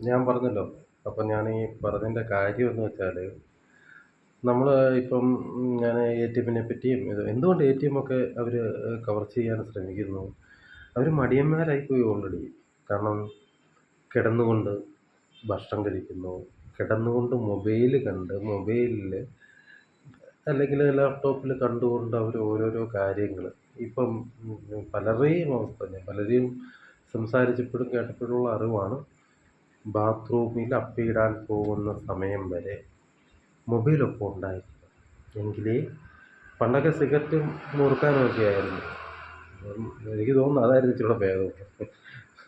ഞാൻ പറഞ്ഞല്ലോ. അപ്പം ഞാൻ ഈ പറഞ്ഞതിൻ്റെ കാര്യമെന്ന് വെച്ചാൽ, നമ്മൾ ഇപ്പം ഞാൻ എ.ടി.എമ്മിനെ പറ്റിയും എന്തുകൊണ്ട് എ.ടി.എമ്മൊക്കെ അവർ കവർച്ച ചെയ്യാൻ ശ്രമിക്കുന്നു? അവർ മടിയന്മാരായി പോയി ഓൾറെഡി. കാരണം കിടന്നുകൊണ്ട് ഭക്ഷണം കഴിക്കുന്നു, കിടന്നുകൊണ്ട് മൊബൈൽ കണ്ട് മൊബൈലിൽ അല്ലെങ്കിൽ ലാപ്ടോപ്പിൽ കണ്ടുകൊണ്ട് അവർ ഓരോരോ കാര്യങ്ങൾ ഇപ്പം പലരുടെയും അവസ്ഥ ഞാൻ പലരെയും സംസാരിച്ചപ്പോഴും കേട്ടപ്പോഴുള്ള അറിവാണ്. ബാത്റൂമിൽ അപ്പിയിടാൻ പോകുന്ന സമയം വരെ മൊബൈലൊപ്പം ഉണ്ടായിരിക്കണം. എങ്കിലേ പണ്ടൊക്കെ സിഗരറ്റും മുറുക്കാനുമൊക്കെ ആയിരുന്നു. എനിക്ക് തോന്നുന്നു അതായിരുന്നു ഇച്ചിരിയൂടെ ഭേദം.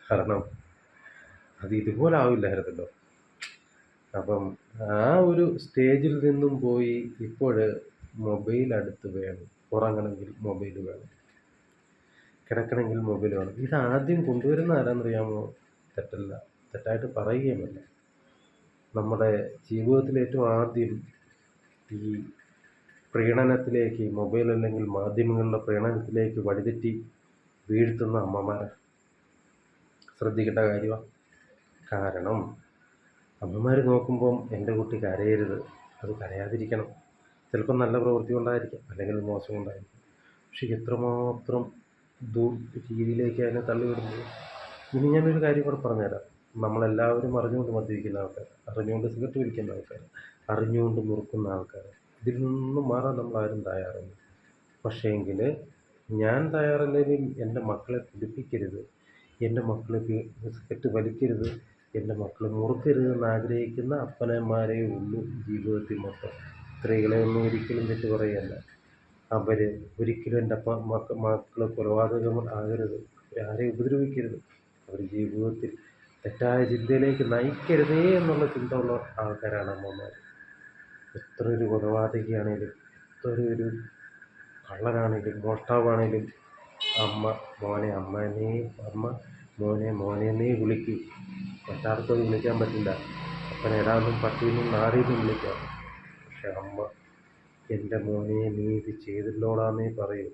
കാരണം അത് ഇതുപോലെ ആവില്ലായിരുന്നല്ലോ. അപ്പം ആ ഒരു സ്റ്റേജിൽ നിന്നും പോയി ഇപ്പോൾ മൊബൈൽ അടുത്ത് വേണം. ഉറങ്ങണമെങ്കിൽ മൊബൈൽ വേണം, കിടക്കണമെങ്കിൽ മൊബൈൽ വേണം. ഇതാദ്യം കൊണ്ടുവരുന്നത് ആരാന്നറിയാമോ? തെറ്റല്ല, തെറ്റായിട്ട് പറയുകയുമല്ല. നമ്മുടെ ജീവിതത്തിൽ ഏറ്റവും ആദ്യം ഈ പ്രീണനത്തിലേക്ക് മൊബൈൽ അല്ലെങ്കിൽ മാധ്യമങ്ങളുടെ പ്രീണനത്തിലേക്ക് വഴിതെറ്റി വീഴ്ത്തുന്ന അമ്മമാരാണ്. ശ്രദ്ധിക്കേണ്ട കാര്യമാണ്. കാരണം അമ്മമാർ നോക്കുമ്പം എൻ്റെ കുട്ടി കരയരുത്, അത് കരയാതിരിക്കണം. ചിലപ്പോൾ നല്ല പ്രവൃത്തി കൊണ്ടായിരിക്കാം, അല്ലെങ്കിൽ മോശം കൊണ്ടായിരിക്കും. പക്ഷെ എത്രമാത്രം രീതിയിലേക്ക് അതിനെ തള്ളിവിടുന്നത്. ഇനി ഞാനൊരു കാര്യം കൂടെ പറഞ്ഞുതരാം. നമ്മളെല്ലാവരും അറിഞ്ഞുകൊണ്ട് മദ്യപിക്കുന്ന ആൾക്കാർ, അറിഞ്ഞുകൊണ്ട് സിഗരറ്റ് വലിക്കുന്ന ആൾക്കാർ, അറിഞ്ഞുകൊണ്ട് മുറുക്കുന്ന ആൾക്കാർ, ഇതിൽ നിന്നും മാറാൻ നമ്മളാരും തയ്യാറല്ല. പക്ഷേങ്കിൽ ഞാൻ തയ്യാറല്ലെങ്കിൽ എൻ്റെ മക്കളെ കുടിപ്പിക്കരുത്, എൻ്റെ മക്കൾ സിഗരറ്റ് വലിക്കരുത്, എൻ്റെ മക്കൾ മുറുക്കരുതെന്ന് ആഗ്രഹിക്കുന്ന അപ്പനന്മാരേ ഉള്ളൂ ജീവിതത്തിൽ മൊത്തം. സ്ത്രീകളെ ഒന്നും ഒരിക്കലും തെറ്റ് പറയുകയല്ല. അവർ ഒരിക്കലും എൻ്റെ മക്കൾ കൊലപാതകം ആകരുത്, ആരെയും ഉപദ്രവിക്കരുത്, അവർ ജീവിതത്തിൽ തെറ്റായ ചിന്തയിലേക്ക് നയിക്കരുതേ എന്നുള്ള ചിന്ത ഉള്ള ആൾക്കാരാണ് അമ്മമാർ. എത്ര ഒരു കൊലപാതകിയാണേലും, എത്ര ഒരു കള്ളനാണേലും, മോഷ്ടാവാണേലും അമ്മ മോനെ അമ്മേനെ, അമ്മ മോനെ മോനെന്നേ വിളിക്കൂ. മറ്റാർക്കും അത് വിളിക്കാൻ പറ്റില്ല. അപ്പനെ എടാന്നും പട്ടിയെന്നും നാറിയെന്നും വിളിക്കാം. പക്ഷെ അമ്മ എൻ്റെ മോനെ നീ ഇത് ചെയ്തില്ലോടാന്നേ പറയൂ.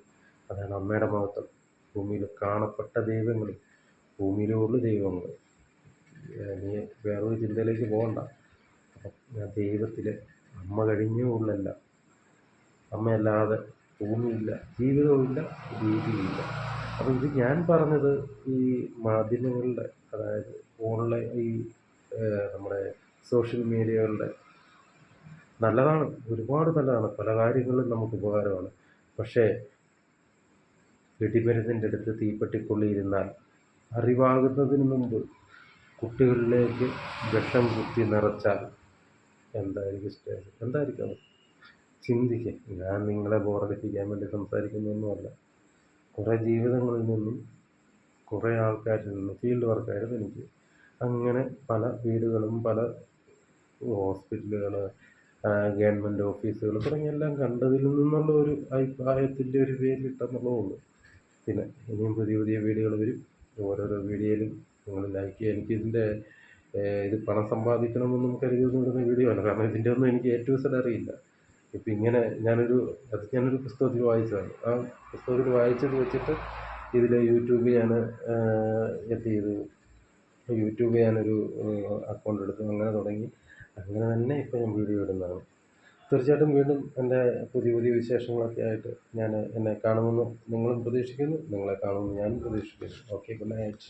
അതാണ് അമ്മയുടെ മഹത്വം. ഭൂമിയിൽ കാണപ്പെട്ട ദൈവങ്ങൾ, ഭൂമിയിലുള്ള ദൈവങ്ങൾ. നീ വേറൊരു ചിന്തയിലേക്ക് പോകണ്ട. അപ്പം ഞാൻ ദൈവത്തിൽ അമ്മ കഴിഞ്ഞേ ഉള്ളല്ല. അമ്മയല്ലാതെ ഭൂമിയില്ല, ജീവിതവുമില്ല, രീതിയില്ല. അപ്പോൾ ഇത് ഞാൻ പറഞ്ഞത് ഈ മാധ്യമങ്ങളുടെ, അതായത് ഓൺലൈൻ ഈ നമ്മുടെ സോഷ്യൽ മീഡിയകളുടെ നല്ലതാണ്, ഒരുപാട് നല്ലതാണ്, പല കാര്യങ്ങളിലും നമുക്ക് ഉപകാരമാണ്. പക്ഷേ വെടിമരുന്നിൻ്റെ അടുത്ത് തീപ്പെട്ടിക്കൊള്ളിയിരുന്നാൽ അറിവാകുന്നതിന് മുമ്പ് കുട്ടികളിലേക്ക് വിഷം കുത്തി നിറച്ചാൽ എന്തായിരിക്കും സ്റ്റേജ്? എന്തായിരിക്കും അത്? ചിന്തിക്കുക. ഞാൻ നിങ്ങളെ ബോറടിപ്പിക്കാൻ വേണ്ടി സംസാരിക്കുന്നൊന്നുമല്ല. കുറേ ജീവിതങ്ങളിൽ നിന്നും കുറേ ആൾക്കാരിൽ നിന്നും ഫീൽഡ് വർക്കായിരുന്നു എനിക്ക്. അങ്ങനെ പല വീടുകളും പല ഹോസ്പിറ്റലുകൾ, ഗവൺമെൻറ് ഓഫീസുകൾ തുടങ്ങിയ എല്ലാം കണ്ടതിൽ നിന്നുള്ള ഒരു അഭിപ്രായത്തിൻ്റെ ഒരു പേരിലിട്ടെന്നുള്ളതേ ഉള്ളൂ. പിന്നെ ഇനിയും പുതിയ പുതിയ വീഡിയോകൾ വരും. ഓരോരോ വീഡിയോയിലും നിങ്ങൾ ലൈക്ക് ചെയ്യുക. എനിക്കിതിൻ്റെ ഇത് പണം സമ്പാദിക്കണമെന്നും കരുതിയൊന്നും ഇടുന്ന വീഡിയോ അല്ല. കാരണം ഇതിൻ്റെ ഒന്നും എനിക്ക് എ ടു ഇസഡ് അറിയില്ല. ഇപ്പം ഇങ്ങനെ ഞാനൊരു പുസ്തകത്തിൽ വായിച്ചതാണ്. ആ പുസ്തകത്തിൽ വായിച്ചത് വെച്ചിട്ട് ഇതിൽ യൂട്യൂബ് ഞാൻ എന്ത് ചെയ്തു, യൂട്യൂബ് ഞാനൊരു അക്കൗണ്ട് എടുത്തു. അങ്ങനെ തുടങ്ങി. അങ്ങനെ തന്നെ ഇപ്പം ഞാൻ വീഡിയോ ഇടുന്നതാണ്. തീർച്ചയായിട്ടും വീണ്ടും എൻ്റെ പുതിയ പുതിയ വിശേഷങ്ങളൊക്കെ ആയിട്ട് എന്നെ കാണുമെന്ന് നിങ്ങളും പ്രതീക്ഷിക്കുന്നു, നിങ്ങളെ കാണുമെന്ന് ഞാനും പ്രതീക്ഷിക്കുന്നു. Okay, good night.